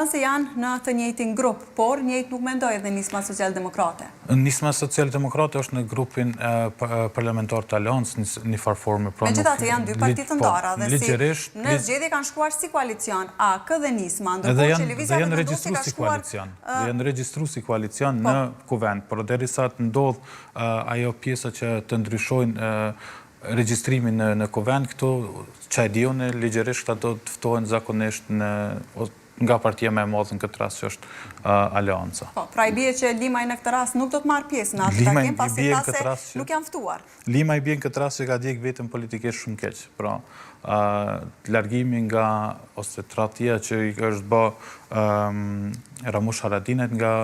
Se janë në të njëjtin grup, por njëjtë nuk mendoj edhe Nisma Social-Demokrate. Nisma Social-Demokrate është në grupin parlamentar të Aleancës, një farforme. Megjithatë janë dy parti të ndara dhe si në zgjedhje kanë shkuar si koalicion, AK dhe Nisma, ndërkohë që Lëvizja Vendosi ka shkuar... Dhe janë regjistru si koalicion në kuvend, por derisa të ndodh ajo pjesa që të ndryshojnë regjistrimin në kuvend, këto që e dione ligjërisht ato të ftohen zakonisht nga partia me e madhe në këtë rast që është Aleanca. Pra i bie që Limaj në këtë rast nuk do të marrë pjesë në atë takim, pasi tha se nuk janë ftuar. Limaj bie në këtë rast që ka djeg vetëm politikisht shumë keq. Pra, largimi nga, ose tradhtia që i është bë Ramush Haradinaj nga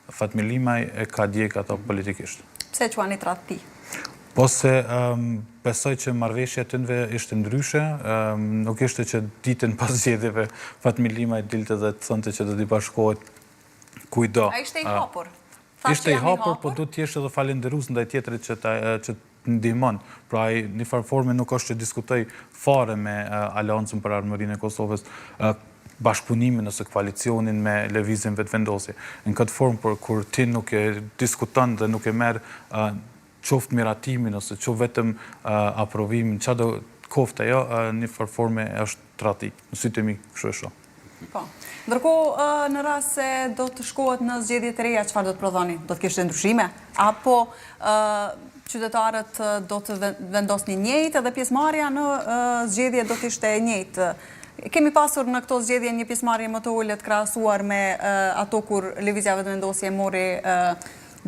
Fatmir Limaj e ka djeg ato politikisht. Pse quani tradhti? Po se besoj që marrëveshja të nëve ishte ndryshe, nuk ishte që ditën pas zgjedhjeve Fatmir Limaj dilte dhe të thënte që do t'i bashkohet kujdo. A ishte i hapur? Ishte i hapur, po du t'jeshte dhe falenderus ndaj tjetrit që të ndihmon. Pra një farforme nuk është që diskutoj fare me Aleancën për Armërinë e Kosovës, bashkëpunimin ose koalicionin me Lëvizjen Vetëvendosje. Në këtë formë, por kur ti nuk e diskuton dhe nuk e merë qoftë miratimin ose qoftë vetëm aprovimin, qa do koftë ajo, një farforme është tradhti. Në sytë e mi, kështu e shoh. Po. Ndërkohë, në rast se do të shkohet në zgjedhje të reja, çfarë do të prodhoni? Do të kishte ndryshime? Apo qytetarët do të vendosni njëjtë edhe pjesëmarrja në zgjedhje do të ishte e njëjtë? Kemi pasur në këto zgjedhje një pjesëmarrje më të ulët krahasuar me ato kur Lëvizja Vetëvendosje mori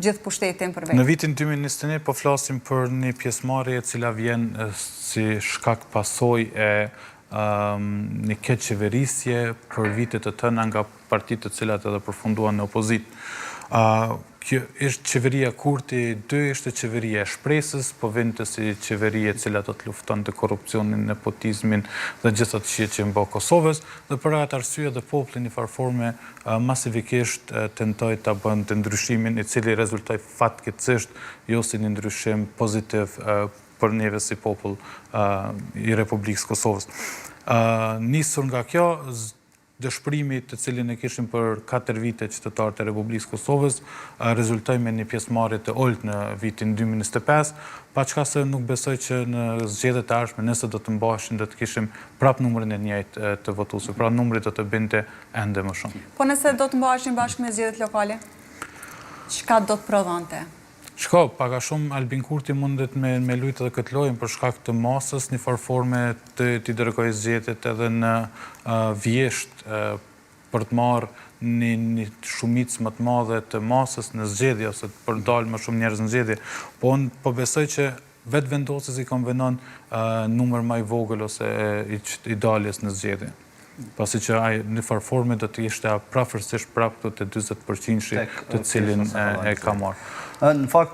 gjithë pushtetin për vetë. Në vitin 2021 po flasim për një pjesëmarrje e cila vjen si shkak pasojë e një keq qeverisje për vitet të tëna nga partitë të cilat edhe përfunduan në opozitë. Kjo ishte qeveria Kurti 2, ishte qeveria e shpresës, po vinte si qeveria e cila do të lufton të korrupsionin, nepotizmin dhe gjithë ato që mbo Kosovës, dhe për atë arsye dhe populli në farforme masifikisht tentoi ta bënte ndryshimin i cili rezultoi fatkeqësisht jo si një ndryshim pozitiv për neve si popull i Republikës Kosovës. Nisur nga kjo, dëshpërimi të cilin e kishim për 4 vite qytetarët e Republikës Kosovës, rezultoi me një pjesëmarrje të ulët në vitin 2025, pa çka se nuk besoj që në zgjedhjet e ardhshme nëse do të mbaheshin do të kishim prap numrin e njëjtë të votuesve, pra numri do të binte ende më shumë. Po nëse do të mbaheshin bashkë me zgjedhjet lokale, çka do të prodhonte? Shko, paka shumë Albin Kurti mundet me lujtë edhe këtë lojën për shkak të masës, një farforme t'i dërgojë zgjedhjet edhe në vjesht për të marrë një shumicë më të madhe të masës në zgjedhje, ose për dalë më shumë njerëz në zgjedhje. Po unë po besoj që vetë vendosës i konvenon numër më i vogël ose i daljes në zgjedhje. Pasi që në farforme do të ishte prafërsisht prap të 40% të cilin e ka marrë. Në fakt